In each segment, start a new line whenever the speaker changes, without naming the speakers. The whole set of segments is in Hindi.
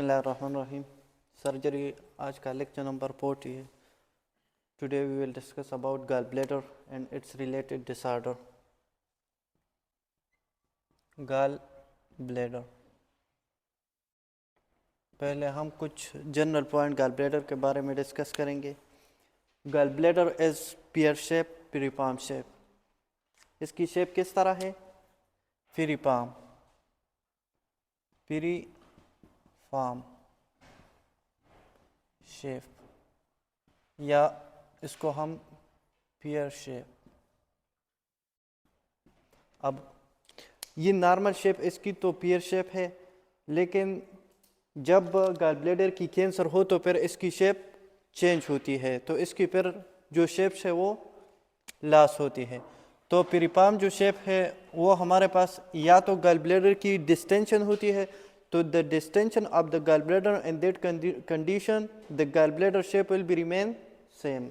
बिस्मिल्लाहिर्रहमानिर्रहीम। सर्जरी आज का लेक्चर नंबर 40 है। Today we will discuss about gall bladder and its related disorder. Gall bladder, पहले हम कुछ जनरल पॉइंट गॉल ब्लैडर के बारे में डिस्कस करेंगे। Gall bladder is pear shape, piriform shape. इसकी शेप किस तरह है? पिरिपाम, पिरिफार्म शेप, या इसको हम पियर शेप। अब ये नॉर्मल शेप इसकी तो पियर शेप है, लेकिन जब गॉल ब्लैडर की कैंसर हो तो फिर इसकी शेप चेंज होती है, तो इसकी फिर जो शेप्स है वो लॉस होती है। तो पिरिपाम जो शेप है वो हमारे पास या तो गॉल ब्लैडर की डिस्टेंशन होती है, तो the distension of the gall bladder in that condition the gall bladder shape will be remain same.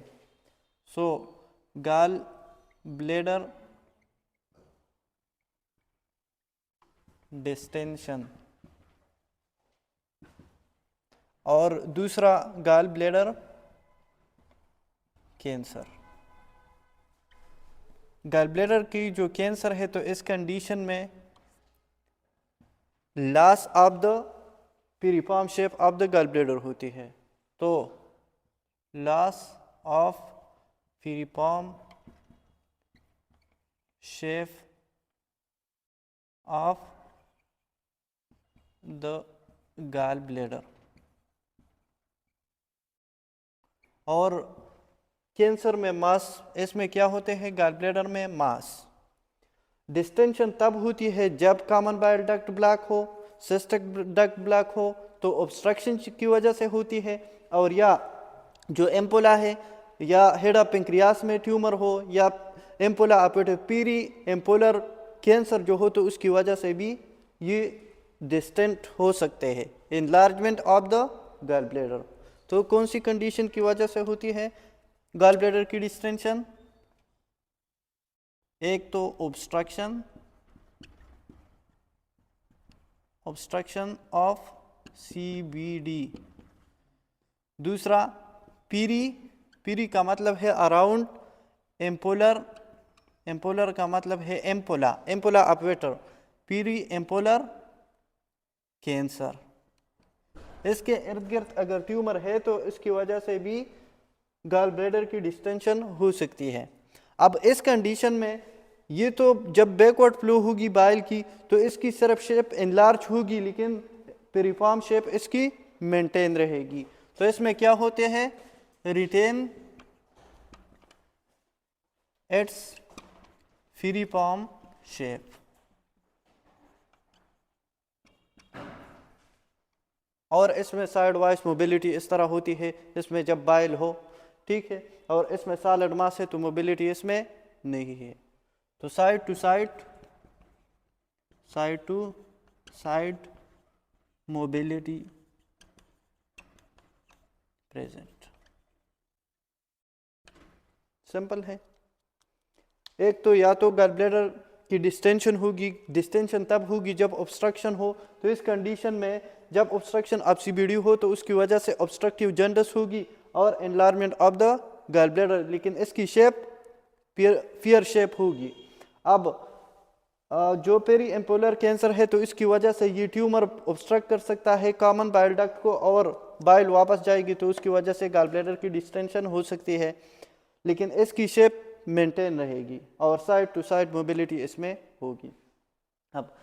So gall bladder distension और दूसरा gall bladder cancer. Gall bladder की जो कैंसर है तो इस कंडीशन में loss of the piriform shape of the gall bladder होती है। तो loss of piriform shape of the gall bladder. और कैंसर में मास, इसमें क्या होते हैं गॉल ब्लैडर में? मास। डिस्टेंशन तब होती है जब कॉमन बाइल डक्ट ब्लॉक हो, सिस्टिक डक्ट ब्लॉक हो तो ऑब्स्ट्रक्शन की वजह से होती है, और या जो एम्पोला है या हेड ऑफ पेंक्रियास में ट्यूमर हो या एम्पोला ऑपरेटिव पीरी एम्पोलर कैंसर जो हो तो उसकी वजह से भी ये डिस्टेंट हो सकते हैं, enlargement of the gall bladder. तो कौन सी कंडीशन की वजह से होती है गॉल ब्लैडर की डिस्टेंशन? एक तो ऑब्स्ट्रक्शन ऑफ सीबीडी, दूसरा पीरी का मतलब है अराउंड एम्पोलर, एम्पोलर का मतलब है एम्पोला ऑपरेटर, पीरी एम्पोलर कैंसर। इसके इर्द गिर्द अगर ट्यूमर है तो इसकी वजह से भी गॉल ब्लैडर की डिस्टेंशन हो सकती है। अब इस कंडीशन में ये तो जब बैकवर्ड फ्लो होगी बाइल की तो इसकी सिर्फ शेप इनलार्ज होगी, लेकिन पिरिफॉर्म शेप इसकी मेंटेन रहेगी। तो इसमें क्या होते हैं? Retain its piriform shape. और इसमें साइड वाइज मोबिलिटी इस तरह होती है, इसमें जब बाइल हो, ठीक है, और इसमें सॉलिड मास है तो मोबिलिटी इसमें नहीं है। तो side to side mobility present. Simple है। एक तो या तो गॉल ब्लैडर की डिस्टेंशन होगी, डिस्टेंशन तब होगी जब ऑब्स्ट्रक्शन हो, तो इस कंडीशन में जब ऑब्स्ट्रक्शन ऑफ सीबीडी हो तो उसकी वजह से ऑब्स्ट्रक्टिव जॉन्डिस होगी और enlargement of the gall bladder, लेकिन इसकी शेप पियर शेप होगी। अब जो पेरी एम्पोलर कैंसर है तो इसकी वजह से ये ट्यूमर ऑब्स्ट्रक्ट कर सकता है कॉमन बाइल डक्ट को और बाइल वापस जाएगी, तो उसकी वजह से गॉल ब्लैडर की डिस्टेंशन हो सकती है, लेकिन इसकी शेप मेंटेन रहेगी और साइड टू साइड मोबिलिटी इसमें होगी। अब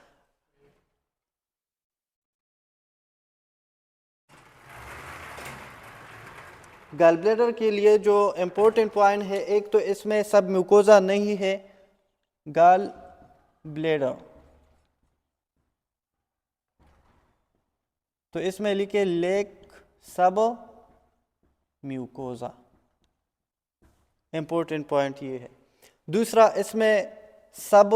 गॉल ब्लैडर के लिए जो इम्पोर्टेंट पॉइंट है, एक तो इसमें सब म्यूकोजा नहीं है गॉल ब्लैडर, तो इसमें लिखे लेक सब म्यूकोजा, इंपॉर्टेंट पॉइंट ये है। दूसरा, इसमें सब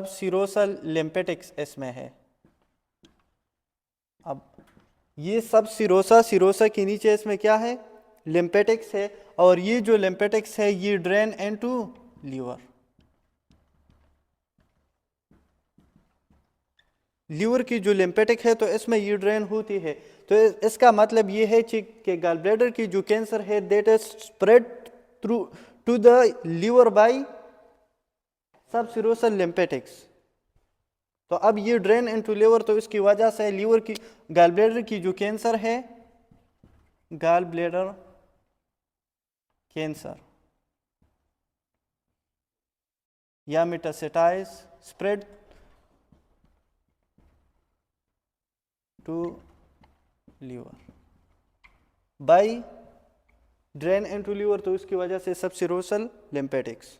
सिरोसल लिम्फेटिक्स इसमें है। अब ये सब सिरोसा के नीचे इसमें क्या है? लिम्फेटिक्स है, और ये जो लिम्फेटिक्स है ये ड्रेन इनटू लीवर। लीवर की जो लिम्फेटिक है तो इसमें ये ड्रेन होती है। तो इसका मतलब ये है कि गॉल ब्लैडर की जो कैंसर है that is spread through to the liver by subserosal lymphatics. तो अब ये ड्रेन इनटू लीवर, तो इसकी वजह से लीवर की गॉल ब्लैडर की जो कैंसर है, गॉल ब्लैडर कैंसर या metastasize spread to liver by drain into liver, तो इसकी वजह से सबसिरोसल लिम्फेटिक्स।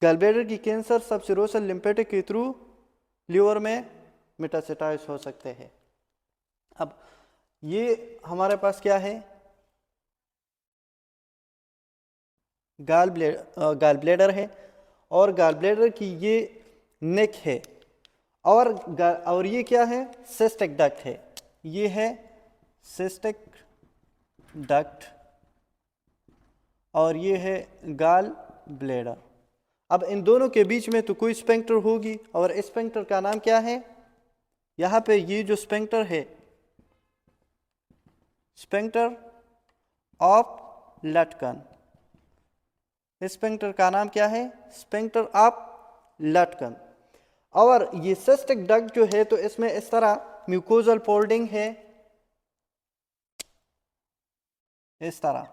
गॉल ब्लैडर की कैंसर सबसिरोसल लिम्फेटिक के थ्रू लीवर में मेटास्टेसाइज हो सकते हैं। अब ये हमारे पास क्या है, गॉल ब्लैडर है, और गॉल ब्लैडर की ये नेक है, और ये क्या है, सिस्टिक डक्ट है। ये है सिस्टिक डक्ट और ये है गॉल ब्लैडर। अब इन दोनों के बीच में तो कोई स्फिंक्टर होगी, और इस स्फिंक्टर का नाम क्या है, यहाँ पे ये जो स्फिंक्टर है, स्फिंक्टर ऑफ लटकन, इस स्फिंक्टर का नाम क्या है, स्फिंक्टर ऑफ लटकन। और ये सिस्टिक डक्ट जो है तो इसमें इस तरह म्यूकोजल फोल्डिंग है, इस तरह।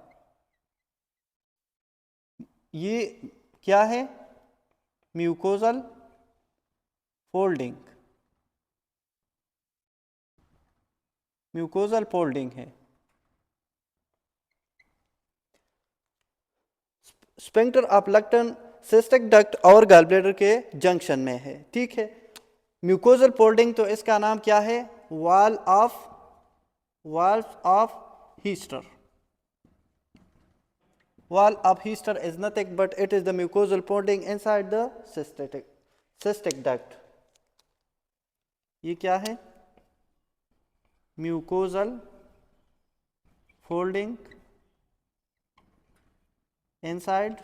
ये क्या है, म्यूकोजल फोल्डिंग, म्यूकोजल फोल्डिंग है। स्फिंक्टर ऑफ लटकन सिस्टिक डक्ट और गॉल ब्लैडर के जंक्शन में है, ठीक है। म्यूकोजल फोल्डिंग, तो इसका नाम क्या है, wall of Hester. Wall of Hester is nothing but it is the mucosal folding inside the cystic duct. ये क्या है, mucosal folding inside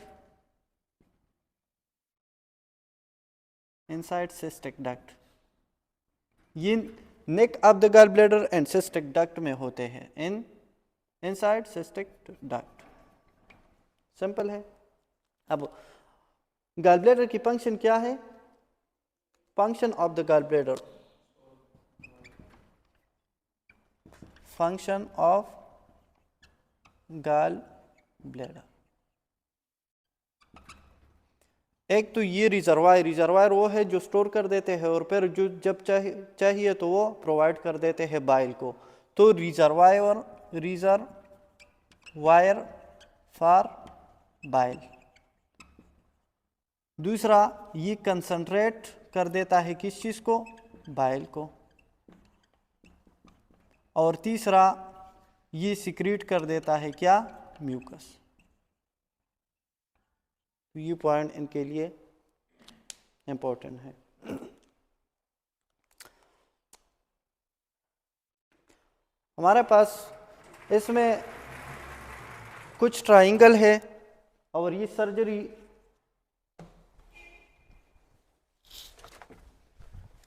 cystic duct। ये neck of the gallbladder and cystic duct में होते हैं, inside cystic duct। सिंपल है। अब गॉल ब्लैडर की फंक्शन क्या है, function of the gall bladder, function of gall bladder. एक तो ये रिजर्वायर वो है जो स्टोर कर देते हैं, और फिर जो जब चाहिए तो वो प्रोवाइड कर देते हैं बाइल को। तो रिजर्वायर फॉर बाइल। दूसरा, ये कंसंट्रेट कर देता है किस चीज को, बाइल को। और तीसरा, ये सिक्रीट कर देता है क्या, म्यूकस। तो ये पॉइंट इनके लिए इंपॉर्टेंट है। हमारे पास इसमें कुछ ट्राइंगल है, और ये सर्जरी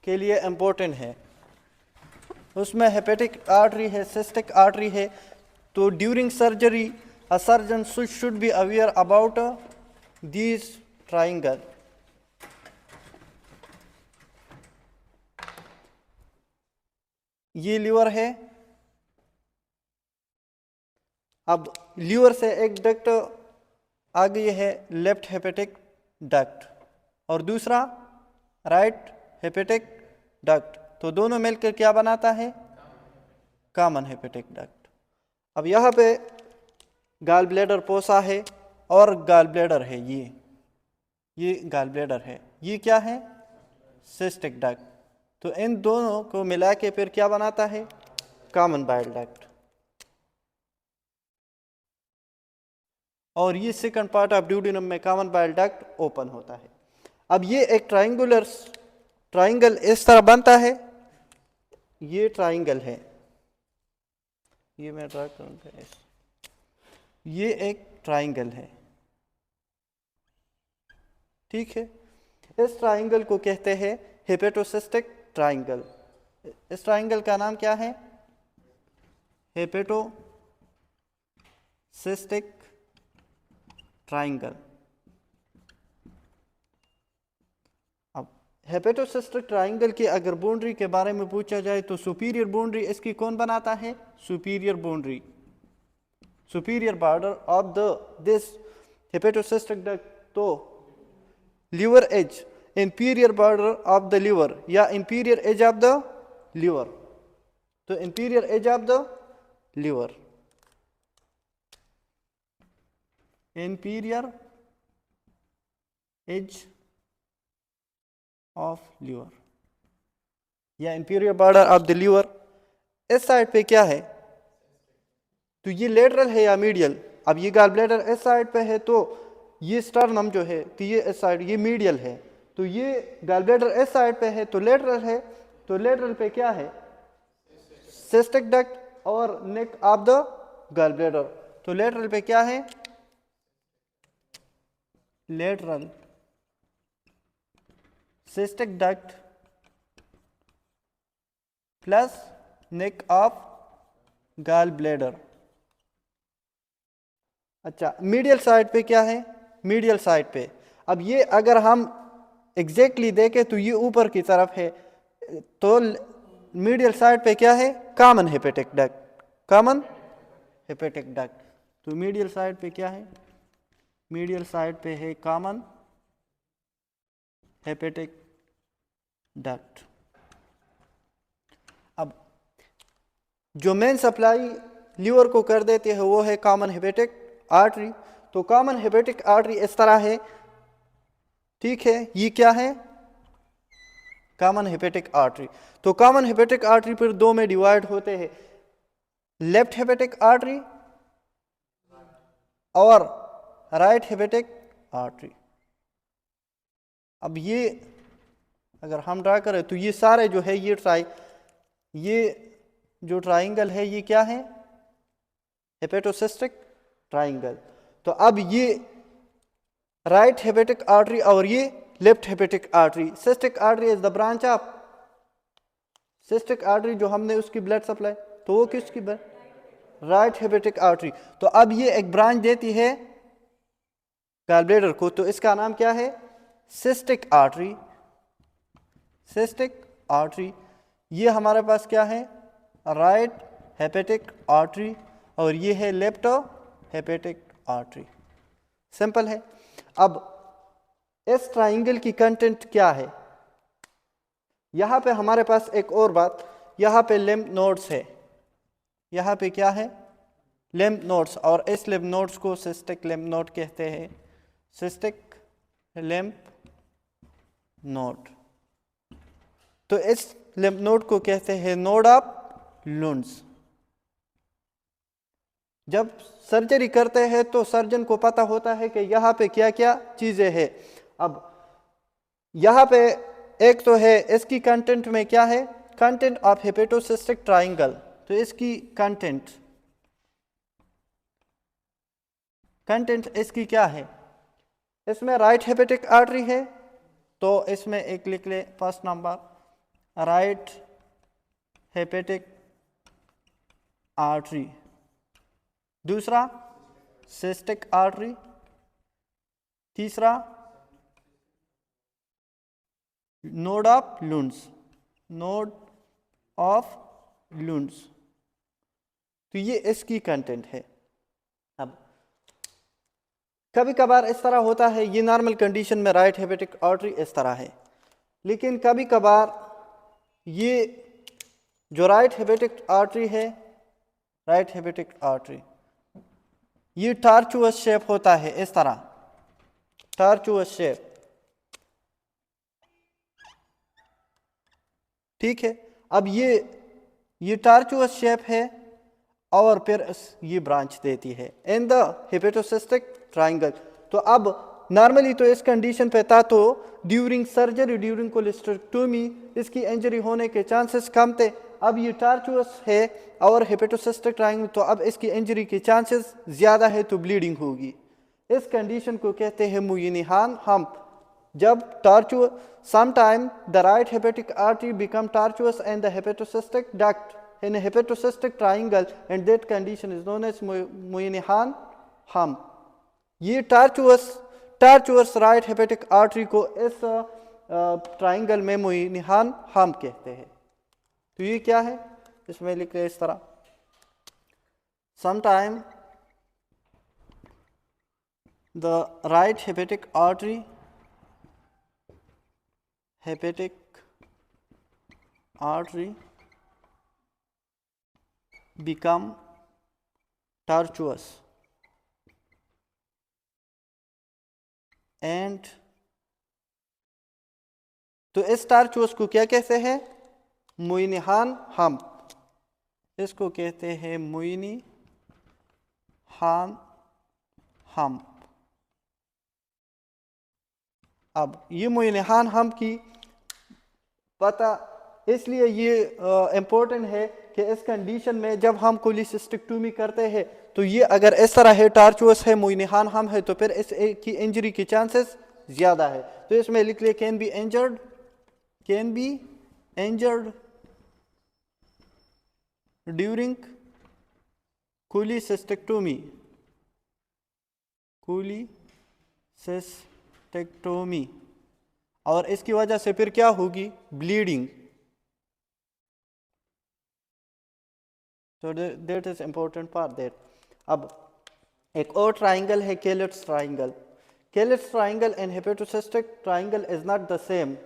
के लिए इंपॉर्टेंट है। उसमें हेपेटिक आर्टरी है, सिस्टिक आर्टरी है। तो during surgery a surgeon should be aware about these triangle. ये लीवर है। अब लीवर से एक डक्ट आ गई है, लेफ्ट हेपेटिक डक्ट, और दूसरा राइट हेपेटिक डक्ट। तो दोनों मिलकर क्या बनाता है, कॉमन हेपेटिक डक्ट। अब यहाँ पे गॉल ब्लैडर पोसा है और गॉल ब्लैडर है, ये गॉल ब्लैडर है, ये क्या है, सिस्टिक डक्ट। तो इन दोनों को मिला के फिर क्या बनाता है, कॉमन बाइल डक्ट। और ये सेकंड पार्ट ऑफ ड्यूडेनम में कॉमन बाइल डक्ट ओपन होता है। अब ये एक ट्राइंगल इस तरह बनता है, ये ट्राइंगल है, ये मैं ड्रा करूंगा, ये एक ट्राइंगल है, ठीक है। इस ट्राइंगल को कहते हैं हेपेटोसिस्टिक ट्राइंगल। इस ट्राइंगल का नाम क्या है? हेपेटोसिस्टिक ट्राइंगल। अब हेपेटोसिस्टिक ट्राइंगल की अगर बाउंड्री के बारे में पूछा जाए तो सुपीरियर बाउंड्री इसकी कौन बनाता है? Superior boundary, superior border of the this hepatocystic duct, तो liver edge, inferior border of the liver या inferior edge of the liver, तो inferior edge of the liver, inferior edge of liver या inferior border of the liver. इस साइड पे क्या है? तो ये लेटरल है या मीडियल? अब ये गॉल ब्लैडर इस साइड पे है तो ये स्टर्नम जो है तो ये इस साइड, ये मीडियल है, तो ये गॉल ब्लैडर इस साइड पे है तो लेटरल है, तो लेटरल पे क्या है? सिस्टिक डक्ट और neck of the gall bladder, तो लेटरल पे क्या है? Lateral cystic duct plus neck of gall bladder. अच्छा, मीडियल साइड पे क्या है? मीडियल साइड पे, अब ये अगर हम एग्जैक्टली देखें तो ये ऊपर की तरफ है, तो मीडियल साइड पे क्या है? Common hepatic duct, common hepatic duct, तो मीडियल साइड पे क्या है? मीडियल साइड पे है कॉमन हेपेटिक डक्ट। अब जो मेन सप्लाई लीवर को कर देती है वो है कॉमन हेपेटिक आर्टरी, तो कॉमन हेपेटिक आर्टरी इस तरह है, ठीक है, ये क्या है? Common hepatic artery. तो कॉमन हेपेटिक आर्टरी फिर दो में डिवाइड होते हैं, लेफ्ट हेपेटिक आर्टरी और राइट हेपेटिक आर्टरी। अब ये अगर हम ड्रा करें तो ये सारे जो है ये जो ट्राइंगल है ये क्या है? हेपेटोसिस्टिक ट्राइंगल। तो अब ये राइट हेपेटिक आर्टरी और ये left hepatic artery, cystic artery is the branch of, cystic artery जो हमने उसकी ब्लड सप्लाई, तो वो किसकी ब्लड? Right hepatic artery. तो अब ये एक ब्रांच देती है गॉल ब्लैडर को, तो इसका नाम क्या है? Cystic artery, cystic artery. ये हमारे पास क्या है? राइट हेपेटिक आर्टरी और ये है लेफ्ट हेपेटिक आर्टरी। सिंपल है। अब इस ट्राइंगल की कंटेंट क्या है? यहां पे हमारे पास एक और बात, यहां पे लिम्फ नोड्स है, यहां पे क्या है? लिम्फ नोड्स, और इस लिम्फ नोड्स को सिस्टिक लिम्फ नोड कहते हैं, सिस्टिक लिम्फ नोड। तो इस लिम्फ नोड को कहते हैं नोड ऑफ लुंड्स। जब सर्जरी करते हैं तो सर्जन को पता होता है कि यहाँ पे क्या क्या चीजें हैं। अब यहाँ पे एक तो है इसकी कंटेंट में क्या है? कंटेंट ऑफ हेपेटोसिस्टिक ट्राइंगल, तो इसकी कंटेंट इसकी क्या है? इसमें राइट हेपेटिक आर्टरी है, तो इसमें एक लिख ले first number, right hepatic artery. दूसरा सिस्टिक आर्टरी, तीसरा नोड ऑफ लुंड्स, नोड ऑफ लुंड्स। तो ये इसकी कंटेंट है। अब कभी कभार इस तरह होता है, ये नॉर्मल कंडीशन में राइट हेपेटिक आर्टरी इस तरह है, लेकिन कभी कभार ये जो राइट हेपेटिक आर्टरी है, राइट हेपेटिक आर्टरी, ये टार्चुअस शेप होता है इस तरह, टार्चुअस शेप, ठीक है। अब ये टार्चुअस शेप है और फिर ये ब्रांच देती है इन द हेपेटोसिस्टिक ट्राइंगल। तो अब नॉर्मली तो इस कंडीशन पे था तो ड्यूरिंग सर्जरी, ड्यूरिंग कोलेस्टेक्टोमी इसकी इंजरी होने के चांसेस कम थे। अब ये टार्चुअस है और हेपेटोसिस्टिक ट्राइंगल, तो अब इसकी इंजरी के चांसेस ज़्यादा है, तो ब्लीडिंग होगी। इस कंडीशन को कहते हैं मुयनिहान हम्प, जब tortuous, sometime the right hepatic artery become tortuous and the hepatocystic duct in a hepatocystic triangle, and that condition is known as Moynihan hump. ये tortuous right hepatic artery को इस ट्राइंगल में मोइनिहान हम कहते हैं। तो ये क्या है, इसमें लिख रहे इस तरह, sometime the right hepatic artery become tortuous and तो इस tortuous को क्या कहते हैं, मोइनिहान हम्प, इसको कहते हैं मोइनिहान हम्प। अब ये मोइनिहान हम्प की पता इसलिए ये इम्पोर्टेंट है कि इस कंडीशन में जब हम कोलिसिस्टेक्टोमी करते हैं तो ये अगर इस तरह है, टार्चुअस है, मोइनिहान हम है, तो फिर इस की इंजरी की चांसेस ज्यादा है। तो इसमें लिख लिया कैन बी इंजर्ड ड्यूरिंग कोलिसिस्टेक्टोमी और इसकी वजह से फिर क्या होगी, bleeding. So that is important part there. अब एक और ट्राइंगल है Calot's triangle. Calot's triangle and hepatocystic triangle is not the same.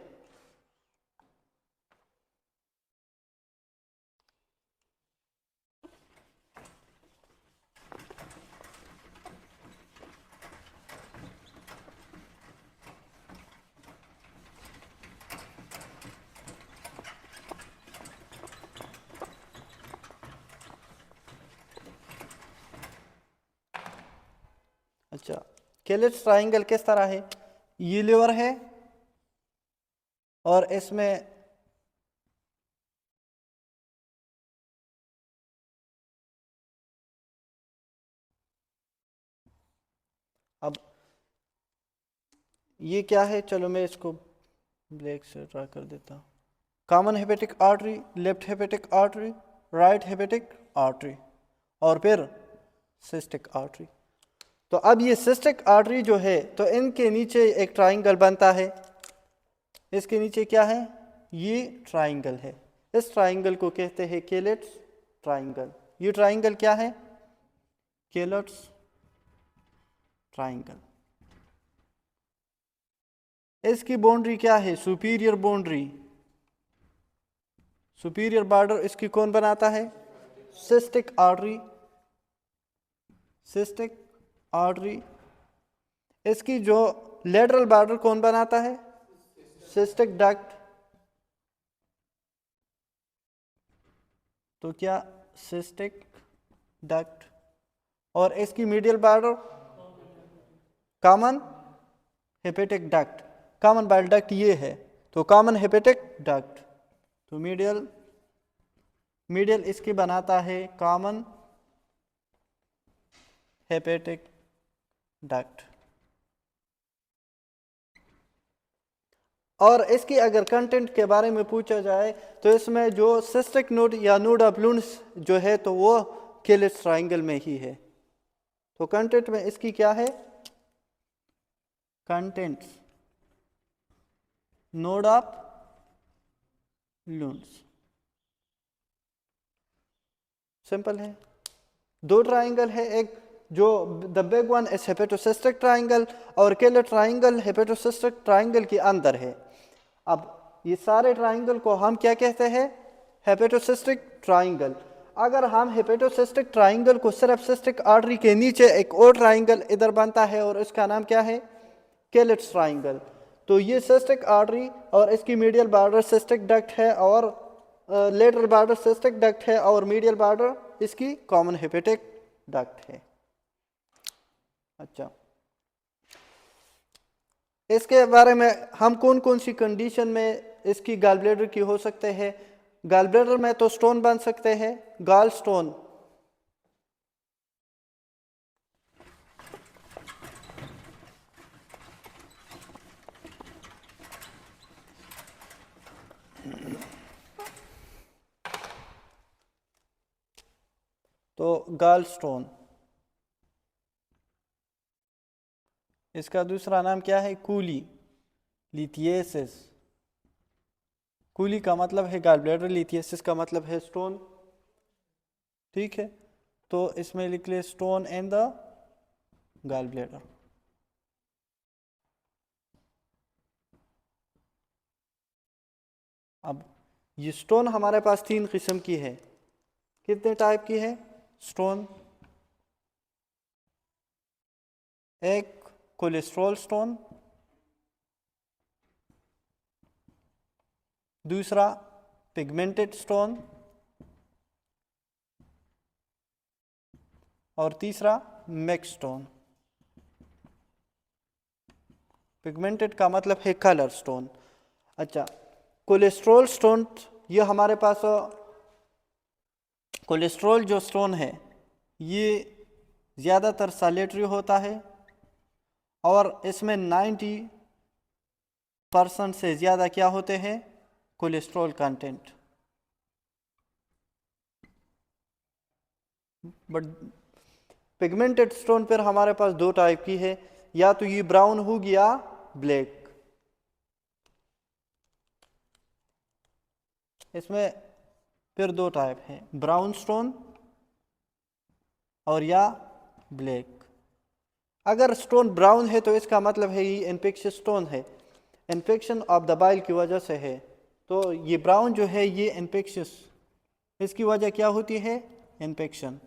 अच्छा, केलेट्स ट्राइंगल किस तरह है, ये लिवर है और इसमें अब ये क्या है, चलो मैं इसको ब्लैक से ड्रा कर देता हूँ। Common hepatic artery, left hepatic artery, right hepatic artery और फिर सिस्टिक आर्टरी। तो अब ये सिस्टिक आर्टरी जो है तो इनके नीचे एक ट्राइंगल बनता है, इसके नीचे क्या है, ये ट्राइंगल है, इस ट्राइंगल को कहते हैं केलेट्स ट्राइंगल। ये ट्राइंगल क्या है, केलेट्स ट्राइंगल। इसकी बाउंड्री क्या है, सुपीरियर बाउंड्री, सुपीरियर बॉर्डर इसकी कौन बनाता है, सिस्टिक आर्टरी, सिस्टिक आर्टरी। इसकी जो लेटरल बॉर्डर कौन बनाता है, सिस्टिक डक्ट। तो क्या, सिस्टिक डक्ट। और इसकी medial border common hepatic duct, common bile duct ये है, तो कॉमन हेपेटिक डक्ट। तो मीडियल इसकी बनाता है कॉमन हेपेटिक डक्ट। और इसकी अगर कंटेंट के बारे में पूछा जाए तो इसमें जो सिस्टिक नोड या नोड ऑफ लुन्स जो है तो वो केलेट्स ट्राइंगल में ही है। तो कंटेंट में इसकी क्या है, contents node of Lund's, simple है। दो ट्राइंगल है, एक जो the big one is hepatocystic triangle और केलेट ट्राइंगल हेपेटोसिस्टिक ट्राइंगल के अंदर है। अब ये सारे ट्राइंगल को हम क्या कहते हैं, हेपेटोसिस्टिक ट्राइंगल। अगर हम हेपेटोसिस्टिक ट्राइंगल को सिर्फ सिस्टिक आर्टरी के नीचे एक और ट्राइंगल इधर बनता है और इसका नाम क्या है, केलेट्स ट्राइंगल। तो ये सिस्टिक आर्टरी और इसकी मीडियल बॉर्डर सिस्टिक डक्ट है और लेटरल बॉर्डर सिस्टिक डक्ट है और मीडियल बॉर्डर इसकी कॉमन हेपेटिक डक्ट है। अच्छा, इसके बारे में हम कौन कौन सी कंडीशन में इसकी गॉल ब्लैडर की हो सकते हैं। गॉल ब्लैडर में तो स्टोन बन सकते हैं, गॉल स्टोन, तो गाल स्टोन, इसका दूसरा नाम क्या है? कूली, लिथियसिस। कूली का मतलब है गॉल ब्लैडर, लिथियसिस का मतलब है स्टोन। ठीक है, तो इसमें लिख ले stone and the gall bladder. अब ये स्टोन हमारे पास 3 किस्म की है। कितने टाइप की है स्टोन? एक कोलेस्ट्रॉल स्टोन, दूसरा पिगमेंटेड स्टोन, और तीसरा मैक्स स्टोन। पिगमेंटेड का मतलब है कलर स्टोन। अच्छा, कोलेस्ट्रॉल स्टोन, ये हमारे पास कोलेस्ट्रॉल जो स्टोन है ये ज़्यादातर सैलेटरी होता है और इसमें 90% से ज़्यादा क्या होते हैं? Cholesterol content. But pigmented stone पर हमारे पास 2 टाइप की है, या तो ये ब्राउन होगी या ब्लैक। इसमें फिर 2 टाइप हैं, ब्राउन स्टोन और या ब्लैक। अगर स्टोन ब्राउन है तो इसका मतलब है ये इन्फेक्शियस स्टोन है, इन्फेक्शन ऑफ द बाइल की वजह से है। तो ये ब्राउन जो है ये इन्फेक्शियस, इसकी वजह क्या होती है? इन्फेक्शन।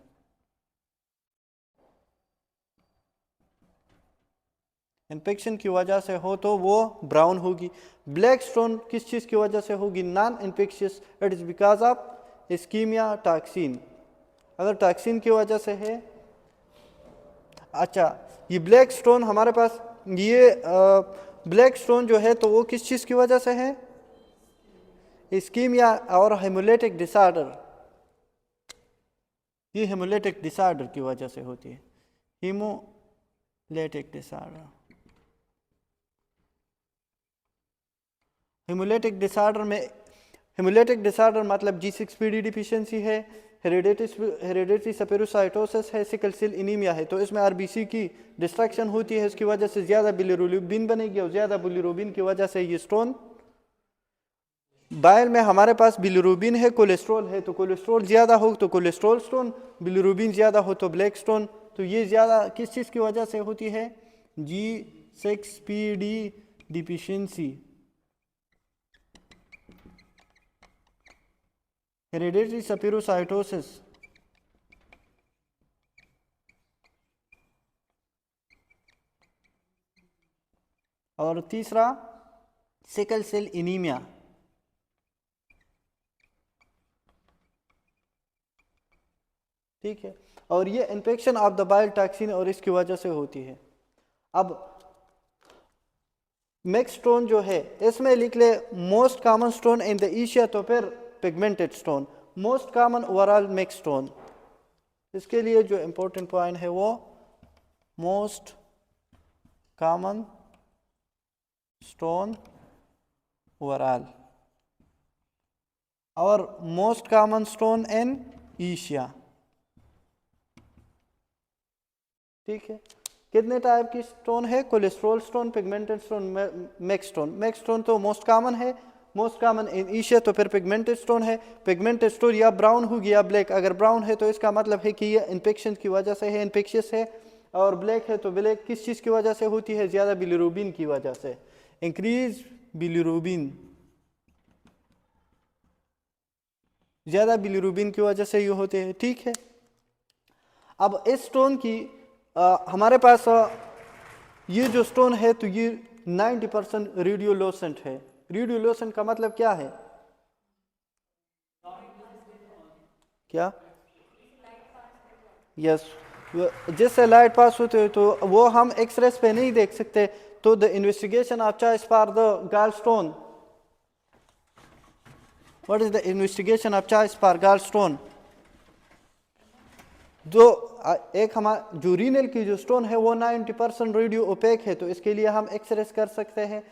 इन्फेक्शन की वजह से हो तो वो ब्राउन होगी। ब्लैक स्टोन किस चीज़ की वजह से होगी? Non infectious, it is because of ischemia toxin. अगर टॉक्सिन की वजह से है। अच्छा, ये ब्लैक स्टोन हमारे पास, ये ब्लैक स्टोन जो है तो वो किस चीज़ की वजह से है? इस्कीमिया और हेमोलिटिक डिसऑर्डर। ये हेमोलिटिक डिसऑर्डर की वजह से होती है, हीमोलिटिक डिसऑर्डर। हेमोलिटिक डिसऑर्डर में, हेमोलिटिक डिसऑर्डर मतलब G6PD डिफिशियंसी है, हेरिडेटरी सेपेरोसाइटोसिस है, सिकल सेल एनीमिया है। तो इसमें आरबीसी की डिस्ट्रक्शन होती है, इसकी वजह से ज़्यादा बिलिरुबिन बनेगी और ज़्यादा बिलिरुबिन की वजह से ये स्टोन। बाइल में हमारे पास बिलिरुबिन है, कोलेस्ट्रॉल है, तो कोलेस्ट्रॉल ज़्यादा हो तो कोलेस्ट्रॉल स्टोन, बिलिरुबिन ज़्यादा हो तो ब्लैक स्टोन। तो ये ज़्यादा किस चीज़ की वजह से होती है? G6PD deficiency, hereditary सेपेरोसाइटोसिस। और तीसरा सिकल सेल एनीमिया। ठीक है, और ये infection of the bile toxin और इसकी वजह से होती है। अब मैक्स स्टोन जो है इसमें लिख ले most common stone in the Asia, तो फिर pigmented stone. Most common overall max stone, इसके लिए जो इंपॉर्टेंट पॉइंट है वो मोस्ट कॉमन स्टोन ओवरऑल और most common stone in Asia. ठीक है, कितने टाइप की स्टोन है? Cholesterol stone, pigmented stone, max stone. Max stone तो मोस्ट कॉमन है, मोस्ट कॉमन इन एशिया। तो फिर पिगमेंटेड स्टोन है, पिगमेंटेड स्टोन या ब्राउन होगी या ब्लैक। अगर ब्राउन है तो इसका मतलब है कि ये इन्फेक्शन की वजह से है, इन्फेक्शियस है। और ब्लैक है तो ब्लैक किस चीज़ की वजह से होती है? ज़्यादा बिलिरुबिन की वजह से, इंक्रीज बिलिरुबिन, ज़्यादा बिलिरुबिन की वजह से ये होते हैं। ठीक है, अब इस स्टोन की हमारे पास ये जो स्टोन है तो ये 90% रेडियोलोसेंट है। रेडियोलोसेंट का मतलब क्या है? क्या? यस, जिससे लाइट पास होते है तो वो हम एक्सरेस पे नहीं देख सकते। तो the investigation of choice for the gallstone, what is the investigation of choice for gallstone? जो एक हमारा जो रीनल की जो स्टोन है वो 90% रेडियो ओपेक है, तो इसके लिए हम एक्सरेस कर सकते हैं।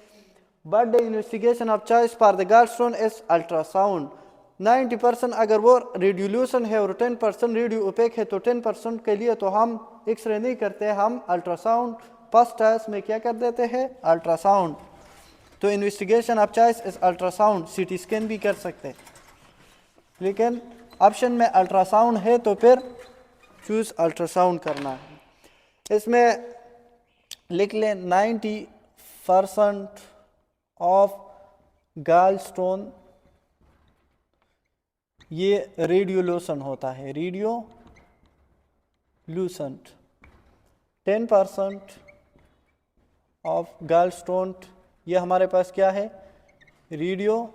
But the investigation of choice for the gallstone is ultrasound. 90% अगर वो रेडियोल्यूशन है और 10% रेडियो ओपेक है तो 10% के लिए तो हम एक्सरे नहीं करते, हम अल्ट्रासाउंड फर्स्ट टेस्ट में क्या कर देते हैं, अल्ट्रासाउंड। तो investigation of choice is ultrasound, CT scan भी कर सकते हैं, लेकिन ऑप्शन में अल्ट्रासाउंड है तो फिर चूज अल्ट्रासाउंड करना है। इसमें लिख लें 90% ऑफ गॉल स्टोन ये रेडियोल्यूशन होता है, रेडियोल्यूसेंट। 10% ऑफ गॉल स्टोन ये हमारे पास क्या है, रेडियो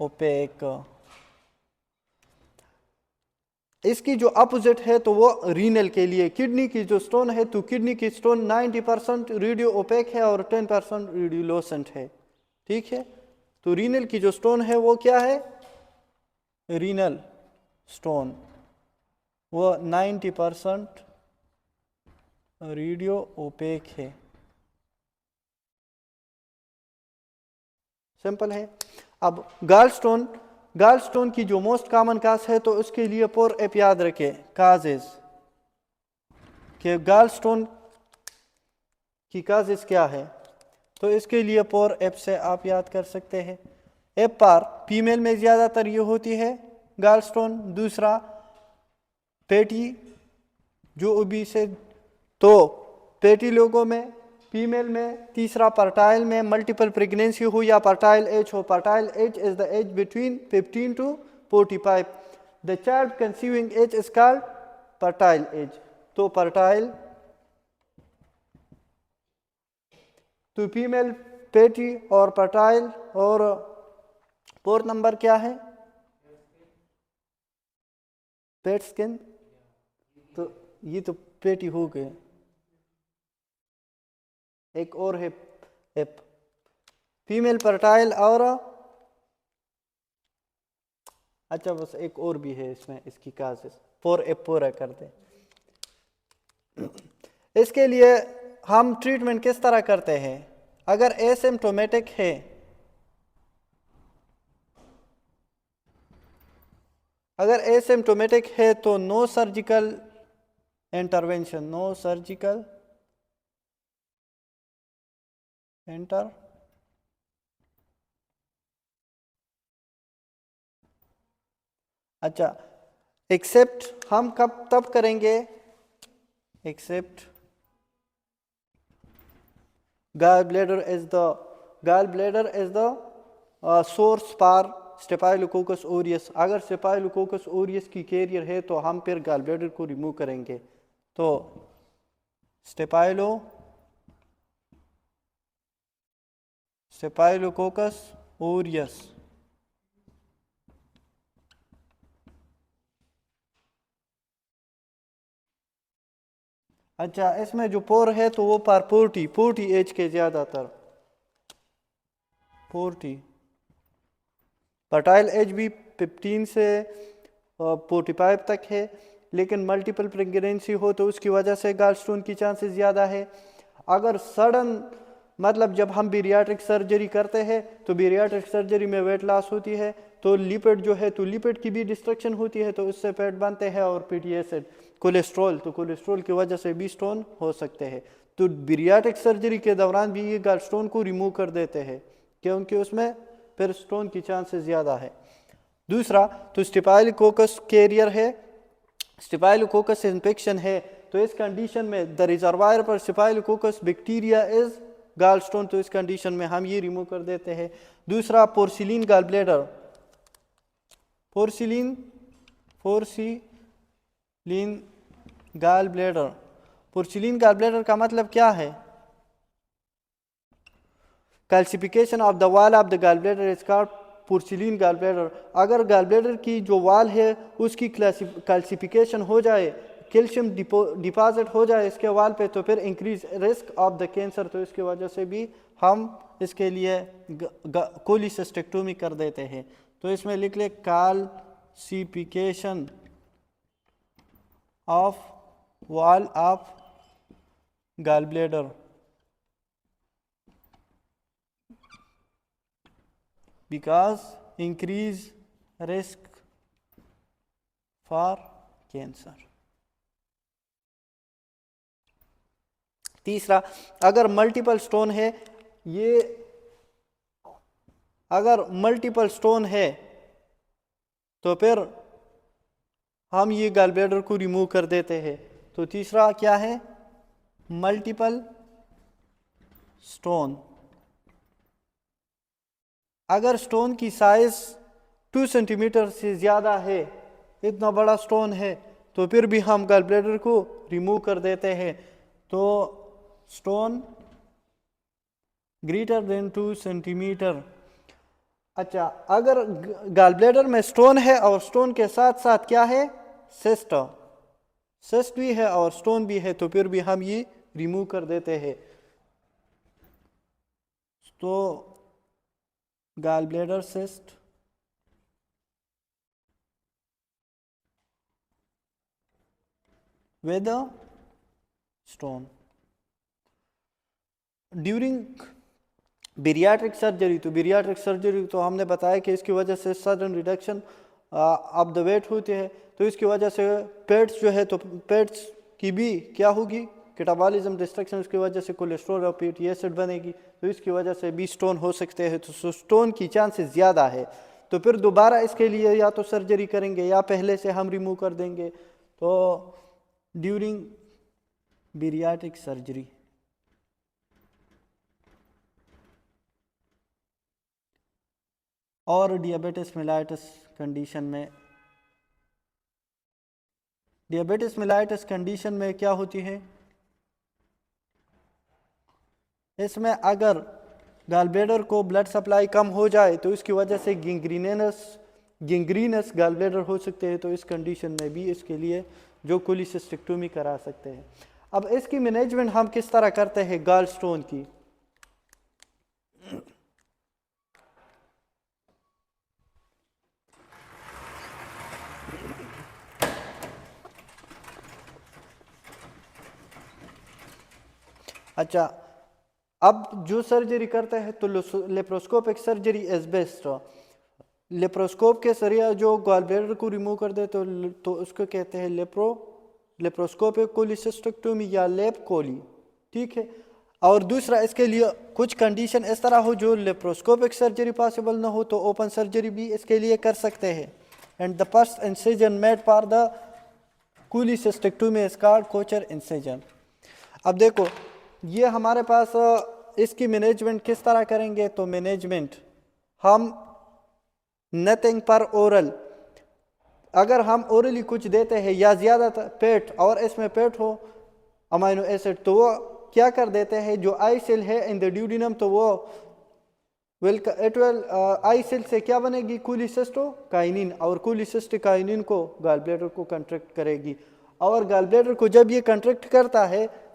ओपेक। इसकी जो अपोजिट है तो वो रीनल के लिए, किडनी की जो स्टोन है तो किडनी की स्टोन 90% रेडियो ओपेक है और 10% रेडियोल्यूसेंट है, ठीक है। तो रीनल की जो स्टोन है वो क्या है, रीनल स्टोन, वो 90% रेडियो ओपेक है, सिंपल है। अब गॉल स्टोन की जो मोस्ट कॉमन काज है तो उसके लिए पोर एप याद रखें, काजेज कि गॉल स्टोन की काजेज क्या है, तो इसके लिए पोर एप से आप याद कर सकते हैं। एप पर फीमेल में ज़्यादातर ये होती है गॉल स्टोन, दूसरा पेटी जो ओबीस है तो पेटी लोगों में, फीमेल में, तीसरा पर्टाइल में मल्टीपल प्रेगनेंसी हो या पर्टाइल एज हो। Fertile age is the age between 15 to 45, the child conceiving age is called fertile age. तो पर्टाइल तो फीमेल पेटी और पर्टाइल, और फोर्थ नंबर क्या है, पेट स्किन, तो ये तो पेटी हो गए। एक और है एप, फीमेल पर्टाइल, और अच्छा बस एक और भी है इसमें, इसकी काजेस फोर एप पूरा कर दे। इसके लिए हम ट्रीटमेंट किस तरह करते हैं, अगर एसिम्प्टोमेटिक है, अगर एसिम्प्टोमेटिक है तो no surgical intervention, no surgical अच्छा एक्सेप्ट हम कब तब करेंगे, except gallbladder is the source for staphylococcus aureus. अगर स्टेफाइलोकोकस ओरियस की कैरियर है तो हम फिर गॉल को रिमूव करेंगे। तो स्टेफाइलोकोकस ओरियस, अच्छा इसमें जो पोर है तो वो पर 40 एज के ज़्यादातर 40, फर्टाइल एज भी 15 से 45 तक है, लेकिन मल्टीपल प्रेगनेंसी हो तो उसकी वजह से गॉलस्टोन की चांसेस ज़्यादा है। अगर सडन मतलब जब हम बीरियाट्रिक सर्जरी करते हैं तो बीरियाट्रिक सर्जरी में वेट लॉस होती है तो लिपिड जो है तो लिपिड की भी डिस्ट्रक्शन होती है तो उससे पेट बनते हैं, और फैटी एसिड, कोलेस्ट्रॉल, तो कोलेस्ट्रॉल की वजह से भी स्टोन हो सकते हैं। तो बीरियाट्रिक सर्जरी के दौरान भी ये गॉलस्टोन को रिमूव कर देते हैं क्योंकि उसमें फिर स्टोन की चांसेस ज़्यादा है। दूसरा तो स्टेफाइलोकोकस कैरियर है, स्टेफाइलोकोकस इन्फेक्शन है, तो इस कंडीशन में द रिजर्वायर पर स्टेफाइलोकोकस बैक्टीरिया इज गॉलस्टोन, तो इस कंडीशन में हम ये रिमूव कर देते हैं। दूसरा porcelain gall bladder, porcelain gall bladder, porcelain gall bladder का मतलब क्या है, calcification of the wall of the gall bladder is called porcelain gall bladder. अगर गॉल ब्लैडर की जो वॉल है उसकी कैल्सिफिकेशन हो जाए, कैल्शियम डिपॉजिट हो जाए इसके वॉल पे, तो फिर increase risk of the cancer, तो इसकी वजह से भी हम इसके लिए कोलिसिस्टेक्टोमी कर देते हैं। तो इसमें लिख ले calcification of wall of gall bladder, because increase risk for cancer. तीसरा, अगर मल्टीपल स्टोन है, ये अगर मल्टीपल स्टोन है तो फिर हम ये गॉल ब्लैडर को रिमूव कर देते हैं। तो तीसरा क्या है, मल्टीपल स्टोन। अगर स्टोन की साइज 2 सेंटीमीटर से ज़्यादा है, इतना बड़ा स्टोन है, तो फिर भी हम गॉल ब्लैडर को रिमूव कर देते हैं। तो स्टोन ग्रेटर देन 2 सेंटीमीटर। अच्छा, अगर गॉल ब्लैडर में स्टोन है और स्टोन के साथ साथ क्या है, सिस्ट, सिस्ट भी है और स्टोन भी है, तो फिर भी हम ये रिमूव कर देते हैं। तो gall bladder cyst with stone during bariatric surgery. तो बेरियाट्रिक सर्जरी तो हमने बताया कि इसकी वजह से sudden reduction of the weight होती है, तो इसकी वजह से पेट्स जो है, तो पेट्स की भी क्या होगी, कैटाबॉलिज्म डिस्ट्रक्शन, उसकी वजह से कोलेस्ट्रॉल और फैटी एसिड बनेगी, तो इसकी वजह से भी स्टोन हो सकते हैं। तो स्टोन की चांसेस ज़्यादा है, तो फिर दोबारा इसके लिए या तो सर्जरी करेंगे या पहले से हम रिमूव कर देंगे। तो ड्यूरिंग बेरियाट्रिक सर्जरी और डियाबिटिस मेलाइटस कंडीशन में, डियाबिटिस मेलाइटस कंडीशन में क्या होती है, इसमें अगर गॉल ब्लैडर को ब्लड सप्लाई कम हो जाए तो इसकी वजह से गिंग्रीनस गॉल ब्लैडर हो सकते हैं। तो इस कंडीशन में भी इसके लिए जो कोलिसिस्टेक्टोमी करा सकते हैं। अब इसकी मैनेजमेंट हम किस तरह करते हैं गॉल स्टोन की। अच्छा, अब जो सर्जरी करते हैं तो laparoscopic surgery is best. Laparoscope के जरिए जो गॉल ब्लैडर को रिमूव कर दे तो उसको कहते हैं लेप्रोस्कोपिक कोलिसिस्टेक्टोमी या लेप कोली, ठीक है। और दूसरा, इसके लिए कुछ कंडीशन इस तरह हो जो लेप्रोस्कोपिक सर्जरी पॉसिबल ना हो तो ओपन सर्जरी भी इसके लिए कर सकते हैं। And the first incision made for the cholecystectomy is called Kocher incision. अब देखो, ये हमारे पास इसकी मैनेजमेंट किस तरह करेंगे। तो मैनेजमेंट हम नथिंग पर ओरल, अगर हम ओरली कुछ देते हैं या ज़्यादा पेट और इसमें पेट हो अमाइनो एसिड, तो वो क्या कर देते हैं, जो आई सेल है इन द ड्यूडिनम, तो वो आई सेल से क्या बनेगी, कोलिसिस्टोकाइनिन, और कोलिसिस्टोकाइनिन को गॉल ब्लैडर को कंट्रैक्ट करेगी। और गॉल ब्लैडर को जब ये कंट्रैक्ट करता है,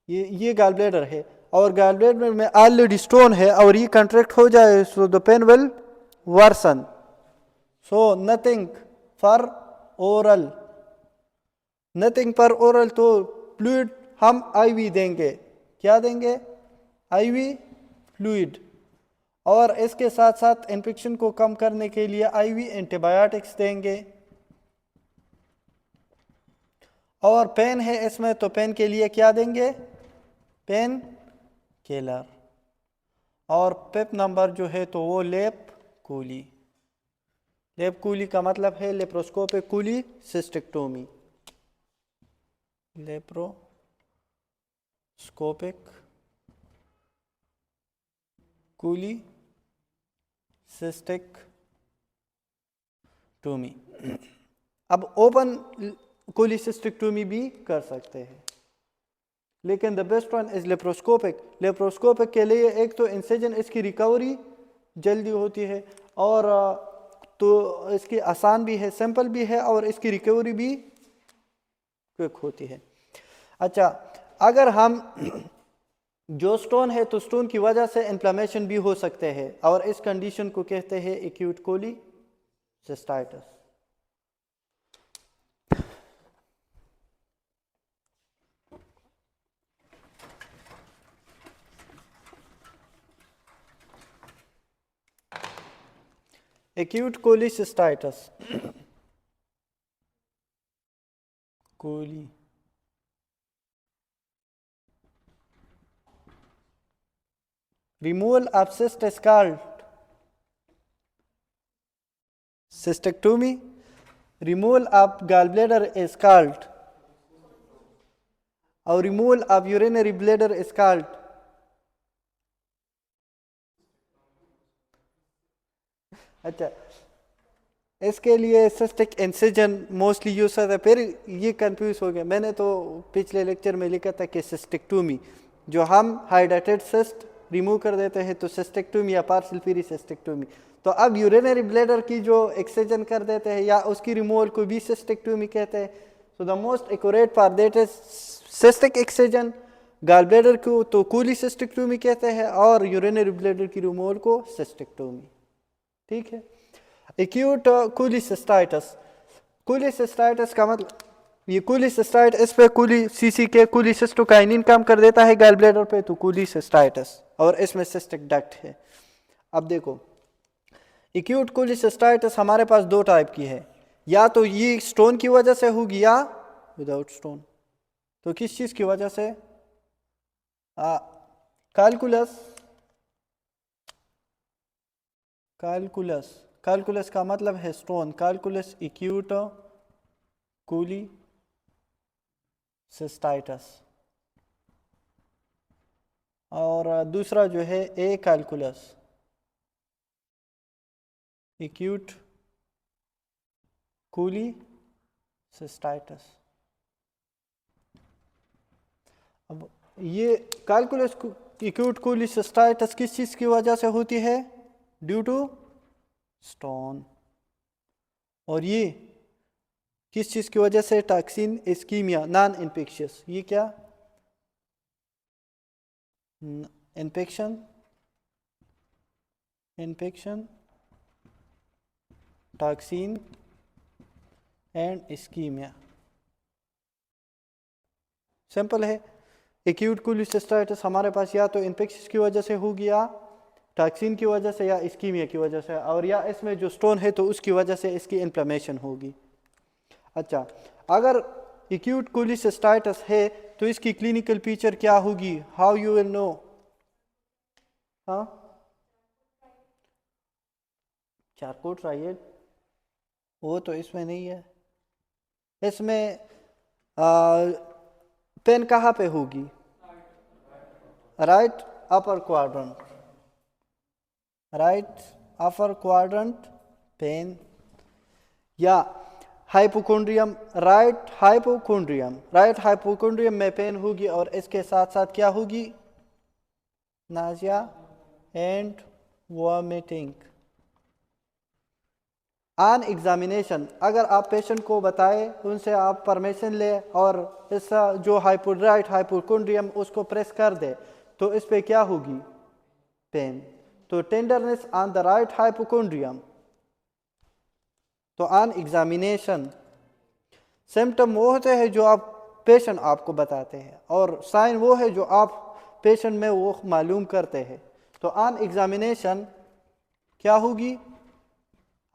ये गॉल ब्लैडर है और गॉल ब्लैडर में ऑलरेडी स्टोन है और ये कंट्रैक्ट हो जाए, so the pain will worsen. So nothing for oral, nothing per oral, तो फ्लूइड हम आईवी देंगे। क्या देंगे, आईवी फ्लूइड। और इसके साथ साथ इन्फेक्शन को कम करने के लिए आईवी एंटीबायोटिक्स देंगे। और पेन है इसमें, तो पेन के लिए क्या देंगे, पेन किलर। और पिप नंबर जो है तो वो लेप कूली। लेप कूली का मतलब है laparoscopic coolie cystectomy, laparoscopic coolie cystectomy. अब ओपन कोलिसिस्टेक्टोमी भी कर सकते हैं, लेकिन the best one is laparoscopic. Laparoscopic के लिए एक तो इंसिजन, इसकी रिकवरी जल्दी होती है और तो इसकी आसान भी है, सिंपल भी है और इसकी रिकवरी भी क्विक होती है। अच्छा, अगर हम जो स्टोन है तो स्टोन की वजह से इन्फ्लेमेशन भी हो सकते हैं और इस कंडीशन को कहते हैं acute cholecystitis. acute cholecystitis, coli, removal of cyst is called cystectomy, removal of gallbladder is called, और removal of urinary bladder is called अच्छा, इसके लिए सिस्टिक इंसिजन मोस्टली यूज होता है। फिर ये कंफ्यूज हो गया, मैंने तो पिछले लेक्चर में लिखा था कि सिस्टेक्टोमी, जो हम हाइड्रेटेड सिस्ट रिमूव कर देते हैं तो सिस्टेक्टोमी या पार्शियल पेरिसिस्टेक्टोमी। तो अब यूरिनरी ब्लैडर की जो एक्सिजन कर देते हैं या उसकी रिमूवल को भी सिस्टेक्टोमी कहते हैं। So the most accurate for that is cystic excision. Gall bladder को तो कोलिसिस्टेक्टोमी कहते हैं और यूरिनरी ब्लैडर की रिमूवल को सिस्टेक्टोमी। ठीक है। एक्यूट कोलिसिस्टाइटिस, कोलिसिस्टाइटिस का मतलब ये कोलिसिस्टाइट, इस पे कोलिसीसी के कोलिसिस्टोकाइनिन काम कर देता है गॉल ब्लैडर पे, तो कोलिसिस्टाइटिस, और इसमें सिस्टिक डक्ट है। अब देखो एक्यूट कोलिसिस्टाइटिस हमारे पास दो टाइप की है, या तो ये स्टोन की वजह से होगी या विदाउट स्टोन। तो किस चीज की वजह से? कैलकुलस, कैलकुलस, कैलकुलस का मतलब है स्टोन, कैलकुलस एक्यूट कोलिसिस्टाइटिस। और दूसरा जो है ए कैलकुलस एक्यूट कोलिसिस्टाइटिस। अब ये कैलकुलस एक्यूट कोलिसिस्टाइटिस किस चीज की वजह से होती है? Due to stone. और ये किस चीज की वजह से? Toxin ischemia, non infectious. ये क्या? Infection, infection, toxin and ischemia. Simple है। एक्यूट कोलिसिस्टाइटिस हमारे पास या तो इन्फेक्शन की वजह से होगी, या टॉक्सिन की वजह से, या इस्कीमिया की वजह से, और या इसमें जो स्टोन है तो उसकी वजह से इसकी इन्फ्लेमेशन होगी। अच्छा, अगर एक्यूट कोलिसिस्टाइटिस है तो इसकी क्लिनिकल पिक्चर क्या होगी? How you will know? हाँ, चारकोट ट्रायल, वो तो इसमें नहीं है। इसमें पेन कहाँ पे होगी? Right upper quadrant, right upper quadrant pen, या hypochondrium, right hypochondrium, right hypochondrium में पेन होगी, और इसके साथ साथ क्या होगी? Nazia and vomiting. On examination अगर आप पेशेंट को बताएं, उनसे आप परमिशन ले और इस जो राइट हाइपोकोंड्रियम उसको प्रेस कर दे, तो इस पे क्या होगी? पेन। तो tenderness on the right hypochondrium. तो ऑन एग्जामिनेशन सिम्टम वो होते हैं जो आप पेशेंट आपको बताते हैं, और साइन वो है जो आप पेशेंट में वो मालूम करते हैं। तो ऑन एग्जामिनेशन क्या होगी?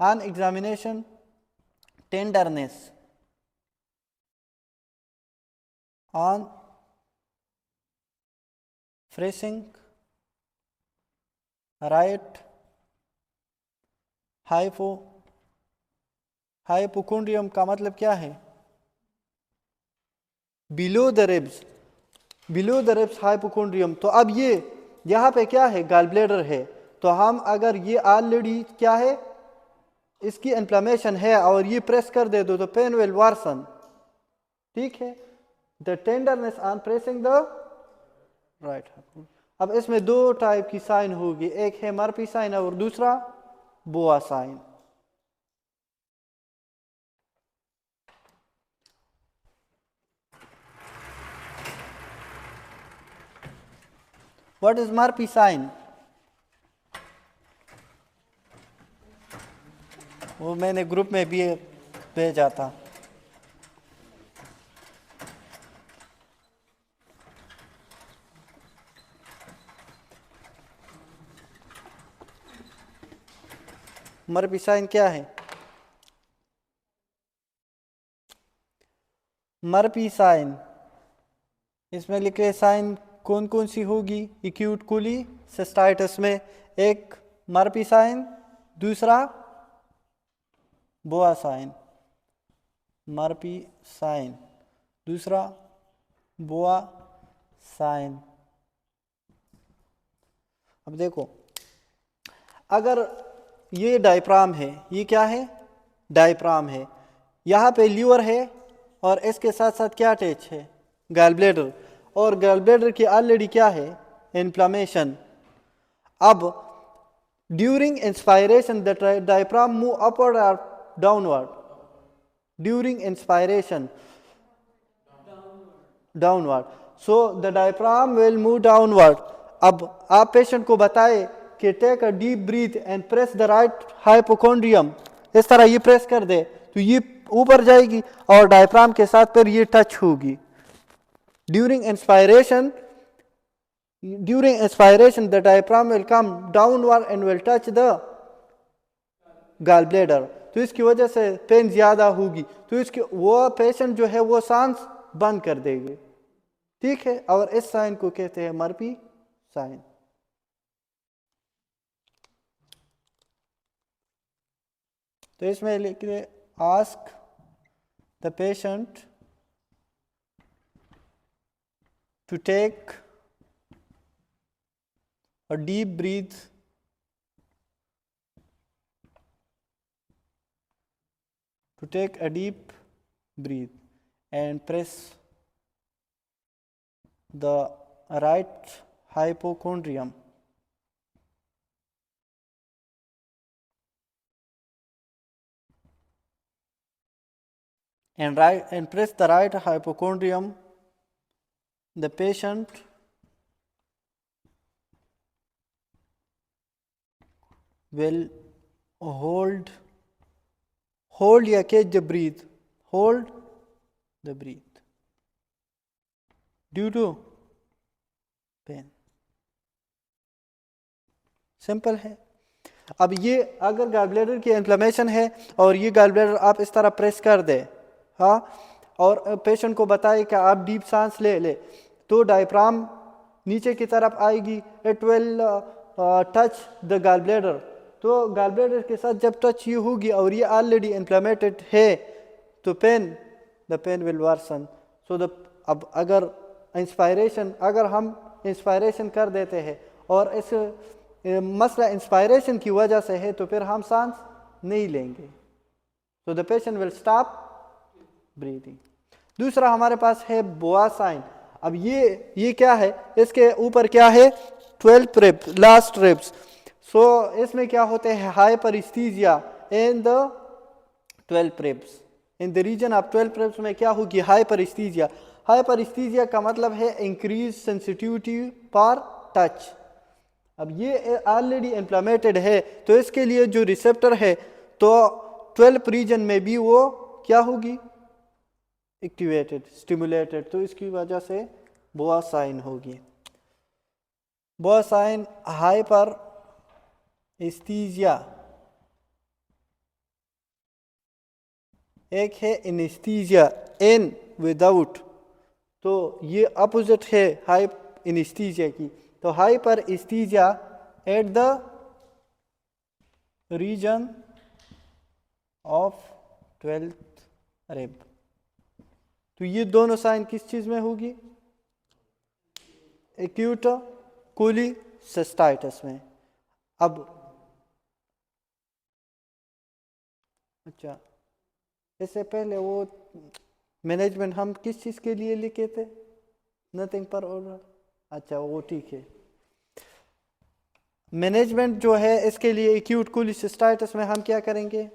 On examination tenderness on phrasing right hypochondrium का मतलब क्या है? Below the ribs, below the ribs hypochondrium. तो अब ये यहाँ पे क्या है? गॉल ब्लैडर है। तो हम अगर ये ऑलरेडी क्या है, इसकी इन्फ्लेमेशन है, और ये प्रेस कर दे दो तो पेन विल वर्सन। ठीक है। The tenderness on pressing the right. अब इसमें दो टाइप की साइन होगी, एक है मर्फी साइन और दूसरा Boas sign. What is Murphy sign? वो मैंने ग्रुप में भी भेजा था। मरपी साइन क्या है? मरपी साइन, इसमें लिखे साइन कौन कौन सी होगी एक्यूट कोली सिस्टाइटिस में? एक मरपी साइन, दूसरा बोआ साइन, मरपी साइन, दूसरा बोआ साइन। अब देखो, अगर ये डायफ्राम है, ये क्या है? डायफ्राम है, यहाँ पे लीवर है और इसके साथ साथ क्या अटैच है? गॉल ब्लैडर, और गॉल ब्लैडर की ऑलरेडी क्या है? इन्फ्लेमेशन। अब during inspiration the diaphragm move upward और downward? During inspiration downward, so the diaphragm will move downward. अब आप पेशेंट को बताए कि take a deep breath and press the right hypochondrium, इस तरह ये प्रेस कर दे तो ये ऊपर जाएगी और डायफ्राम के साथ फिर ये टच होगी। During inspiration the diaphragm will come downward and will touch the gall bladder, तो इसकी वजह से पेन ज्यादा होगी, तो इसके वो पेशेंट जो है वो सांस बंद कर देंगे। ठीक है, और इस साइन को कहते हैं मरपी साइन। तो इसमें लिखिए ask the patient to take a deep breath and press the right hypochondrium and press the right hypochondrium. The patient will hold या catch the breath, hold the breath due to pain. Simple है। अब ये अगर गॉल ब्लैडर की इन्फ्लेमेशन है और ये गॉल ब्लैडर आप इस तरह प्रेस कर दे, हाँ, और पेशेंट को बताए कि आप डीप सांस ले तो डायफ्राम नीचे की तरफ आएगी, it will touch the gall bladder, तो गॉल ब्लैडर के साथ जब टच ये होगी और ये ऑलरेडी इन्फ्लेमेटेड है तो the pain will worsen. So the अब अगर हम इंस्पायरेशन कर देते हैं और इस मसला इंस्पायरेशन की वजह से है तो फिर हम सांस नहीं लेंगे, तो the patient will stop breathing. दूसरा हमारे पास है बोआ साइन। अब ये क्या है? इसके ऊपर क्या है? 12 रिब्स, लास्ट रिब्स। सो इसमें क्या होते हैं? Hyperesthesia in the 12 ribs, in the region of 12 ribs में क्या होगी? हाइपरस्थीजिया। हाइपरस्थीजिया का मतलब है इंक्रीज सेंसिटिविटी फॉर टच। अब ये ऑलरेडी इन्फ्लेमेटेड है तो इसके लिए जो रिसेप्टर है तो 12 रीजन में भी वो क्या होगी? एक्टिवेटेड, स्टिमुलेटेड, तो इसकी वजह से बोआ साइन होगी। बोआ साइन हाइपर एस्थीजिया, एक है एनेस्थीजिया, इन विदाउट, तो ये अपोजिट है हाइप एनेस्थीजिया की। तो hyperesthesia at the region of 12th rib, तो ये दोनों साइन किस चीज में होगी? एक्यूट कोलीसिस्टाइटिस में। अब अच्छा, इससे पहले वो मैनेजमेंट हम किस चीज के लिए लिखे थे? नथिंग पर ऑर्डर। अच्छा, वो ठीक है। मैनेजमेंट जो है इसके लिए एक्यूट कोलीसिस्टाइटिस में हम क्या करेंगे?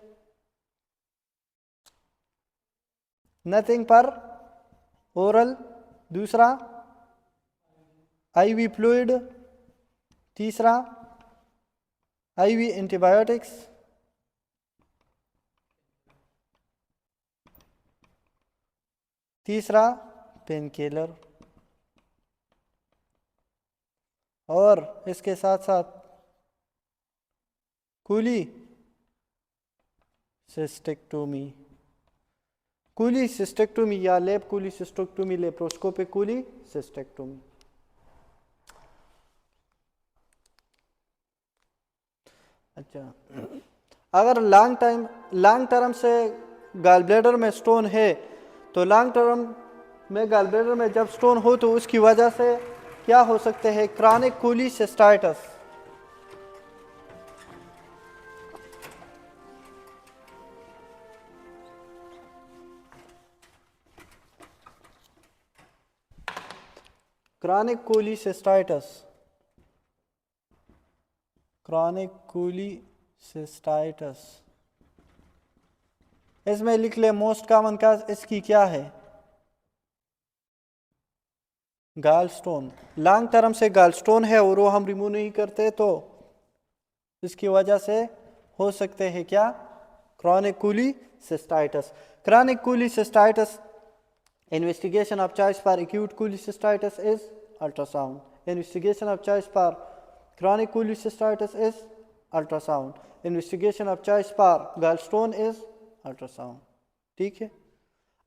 नथिंग पर ओरल, दूसरा आईवी फ्लूइड, तीसरा आईवी एंटीबायोटिक्स, तीसरा पेन किलर, और इसके साथ साथ कूली सिस्टेक्टोमी, कूली सिस्टेक्टोमी या लेप coolie cystectomy, laparoscopic coolie cystectomy. अच्छा, अगर लॉन्ग टर्म से गॉल ब्लैडर में स्टोन है तो लॉन्ग टर्म में गॉल ब्लैडर में जब स्टोन हो तो उसकी वजह से क्या हो सकते हैं? Chronic cholecystitis, chronic cholecystitis, chronic cholecystitis, इसमें लिख ले मोस्ट कॉमन काज इसकी क्या है? गाल स्टोन। लॉन्ग टर्म से गाल स्टोन है और वो हम रिमूव नहीं करते तो इसकी वजह से हो सकते हैं क्या? Chronic cholecystitis. Chronic cholecystitis investigation of choice for acute cholecystitis is ultrasound. Investigation of choice for chronic cholecystitis is ultrasound. Investigation of choice for gallstone is ultrasound. ठीक है।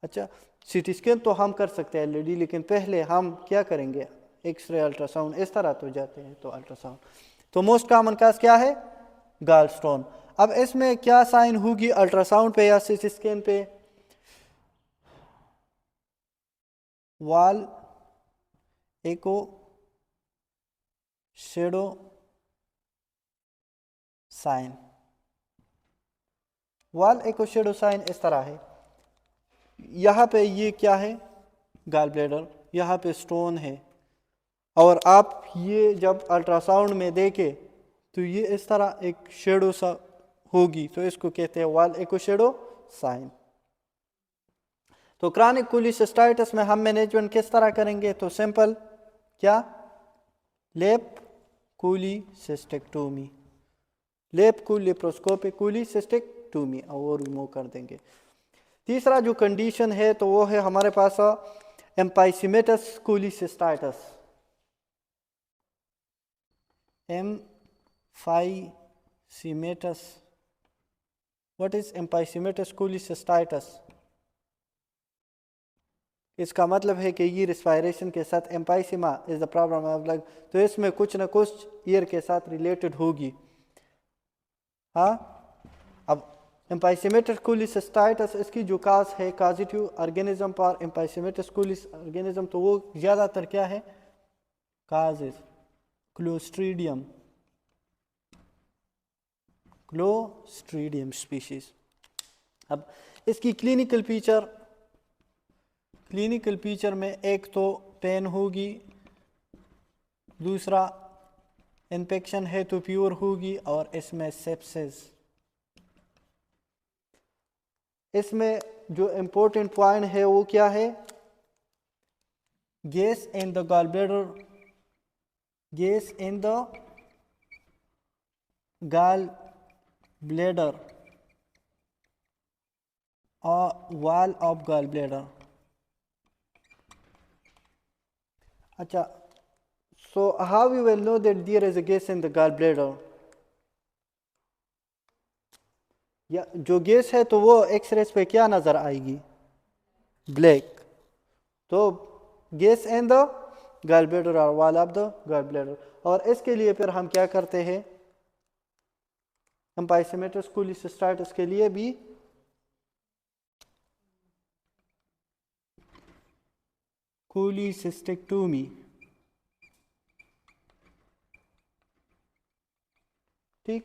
अच्छा, सीटी स्कैन तो हम कर सकते हैं एलईडी, लेकिन पहले हम क्या करेंगे? एक्सरे, अल्ट्रासाउंड, इस तरह तो जाते हैं तो अल्ट्रासाउंड। तो मोस्ट कॉमन काज क्या है? गॉलस्टोन। अब इसमें क्या साइन होगी अल्ट्रासाउंड पे या सीटी स्कैन पे? वॉल एको शेडो साइन। वॉल एको शेडो साइन इस तरह है, यहाँ पे ये क्या है? गॉल ब्लैडर, यहाँ पे स्टोन है, और आप ये जब अल्ट्रासाउंड में देखें तो ये इस तरह एक शेडो सा होगी, तो इसको कहते हैं वॉल एको शेडो साइन। तो क्रॉनिक कोलिसिस्टाइटिस में हम मैनेजमेंट किस तरह करेंगे? तो सिंपल, क्या? लेप कोलिसिस्टेक्टोमी, लेप को लेप्रोस्कोपिक कोलिसिस्टेक्टोमी, और रिमूव कर देंगे। तीसरा जो कंडीशन है तो वो है हमारे पास emphysematous cholecystitis. Emphysematous, what is emphysematous cholecystitis? इसका मतलब है कि ये रिस्पायरेशन के साथ, emphysema is the problem of lung, तो इसमें कुछ ना कुछ ईयर के साथ रिलेटेड होगी। हाँ, अब एम्पाइसीमेटस कोलिसिस्टाइटिस इसकी जो काज है, काजिटिव ऑर्गेनिज्म पर एम्पाइसीमेटस कोलिस ऑर्गेनिज्म, तो वो ज़्यादातर क्या है? Causes clostridium, clostridium species. अब इसकी क्लिनिकल फीचर में एक तो पेन होगी, दूसरा इन्फेक्शन है तो प्योर होगी, और इसमें सेप्सिस। इसमें जो इम्पोर्टेंट पॉइंट है वो क्या है? Gas in the gall bladder, gas in the gall bladder और वॉल ऑफ गॉल ब्लैडर। अच्छा, so how you will know that there is a gas in the gallbladder? या जो गैस है तो वो एक्सरेस पे क्या नजर आएगी? ब्लैक। तो गैस इन द गॉलब्लैडर और वॉल ऑफ द गॉलब्लैडर, और इसके लिए फिर हम क्या करते हैं? एम्पाइसीमेटस कोलिसिस्टाइटिस के लिए भी कोलिसिस्टेक्टोमी। ठीक,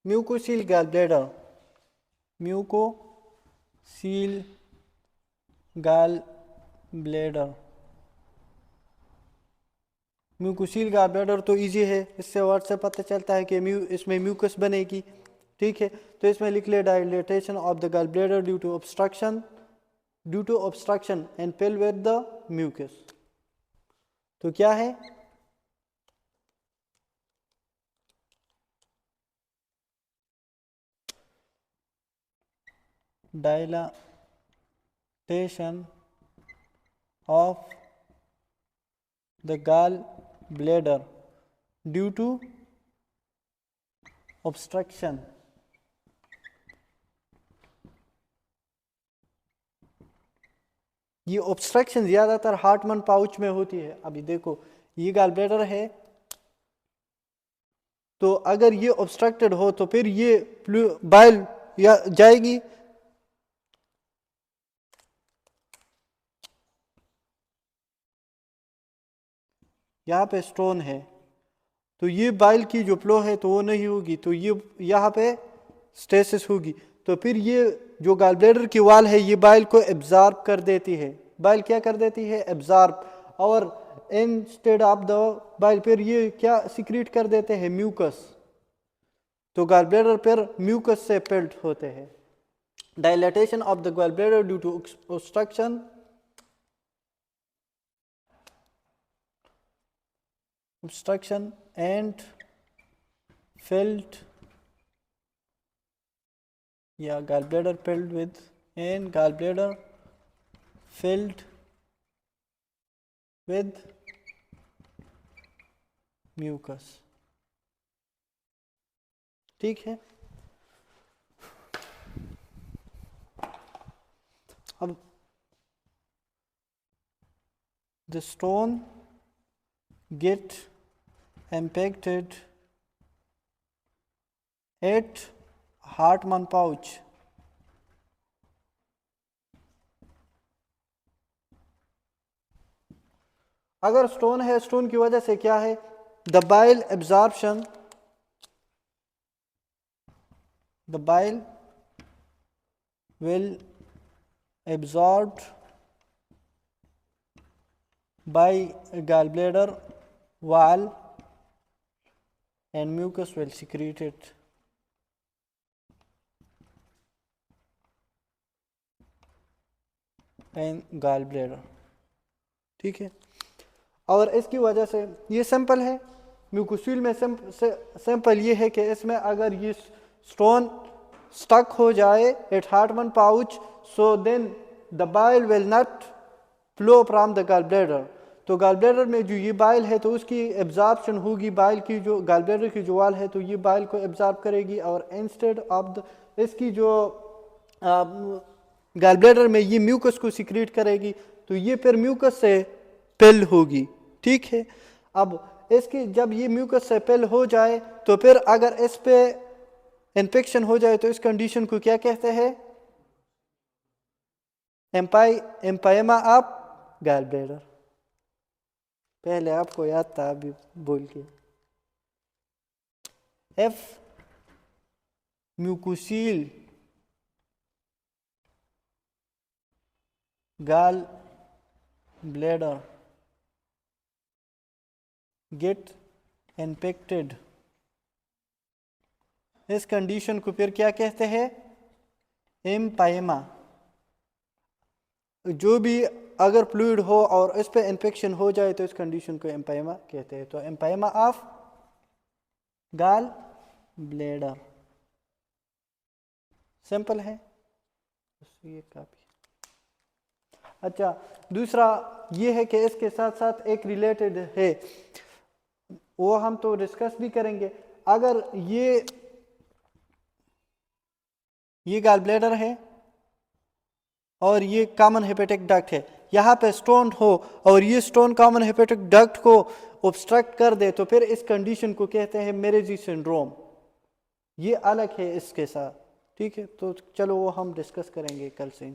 म्यूकोसील गॉलब्लैडर, म्यूकोसील गॉलब्लैडर, म्यूकोसील गॉलब्लैडर तो इजी है, इससे वर्ड से पता चलता है कि इसमें म्यूकस बनेगी। ठीक है, तो इसमें लिख ले dilatation of the gallbladder due to obstruction due to obstruction and fill with the mucus. तो क्या है? dilatation of the gallbladder due to obstruction ये ऑब्स्ट्रक्शन ज़्यादातर हार्टमन पाउच में होती है। अभी देखो ये गॉल ब्लैडर है, तो अगर ये ऑब्स्ट्रक्टेड हो तो फिर ये बाइल या जाएगी, यहाँ पे स्टोन है तो ये बाइल की जो फ्लो है तो वो नहीं होगी, तो ये यहाँ पे स्टेसिस होगी। तो फिर ये जो गॉल ब्लैडर की वॉल है ये बाइल को एब्जॉर्ब कर देती है। बाइल क्या कर देती है? एब्जॉर्ब। और इंस्टेड ऑफ द बाइल फिर ये क्या सिक्रीट कर देते हैं? म्यूकस। तो गॉल ब्लैडर फिर म्यूकस से फिल्ड होते हैं। Dilatation of the gall bladder due to obstruction and filled gallbladder filled with and gallbladder filled with mucus। ठीक है। अब the stone get impacted at Hartmann pouch अगर स्टोन है, स्टोन की वजह से क्या है? The bile absorption, the bile will absorbed by gallbladder wall and mucus will secrete it। And gallbladder। ठीक है। और इसकी वजह से ये सिंपल है, म्यूकोसील में सिंपल ये है कि इसमें अगर ये स्टोन स्टक हो जाए at Hartmann pouch, so then the bile will not flow from the gallbladder। तो gallbladder में जो ये बाइल है तो उसकी एब्जॉर्प्शन होगी, बाइल की जो gallbladder की जो वाल है तो ये बाइल को एब्जॉर्ब करेगी, और इंस्टेड ऑफ द इसकी जो gallbladder में ये म्यूकस को सिक्रीट करेगी, तो ये फिर म्यूकस से पिल होगी। ठीक है। अब इसकी जब ये म्यूकस से पिल हो जाए तो फिर अगर इस पे इन्फेक्शन हो जाए तो इस कंडीशन को क्या कहते हैं? एम्पायमा ऑफ gallbladder। पहले आपको याद था, अभी बोल के एफ म्यूकोसील gallbladder गेट इन्फेक्टेड, इस कंडीशन को फिर क्या कहते हैं? एम्पायमा। जो भी अगर फ्लूइड हो और इस पे इन्फेक्शन हो जाए तो इस कंडीशन को एम्पायमा कहते हैं। तो एम्पायमा ऑफ गॉल ब्लैडर सिंपल है, ये काफी। अच्छा, दूसरा ये है कि इसके साथ साथ एक रिलेटेड है, वो हम तो डिस्कस भी करेंगे। अगर ये गॉल ब्लैडर है और ये कॉमन हेपेटिक डक्ट है, यहाँ पे स्टोन हो और ये स्टोन कॉमन हेपेटिक डक्ट को ऑब्स्ट्रक्ट कर दे तो फिर इस कंडीशन को कहते हैं मेरेजी सिंड्रोम। ये अलग है इसके साथ। ठीक है, तो चलो वो हम डिस्कस करेंगे कल से।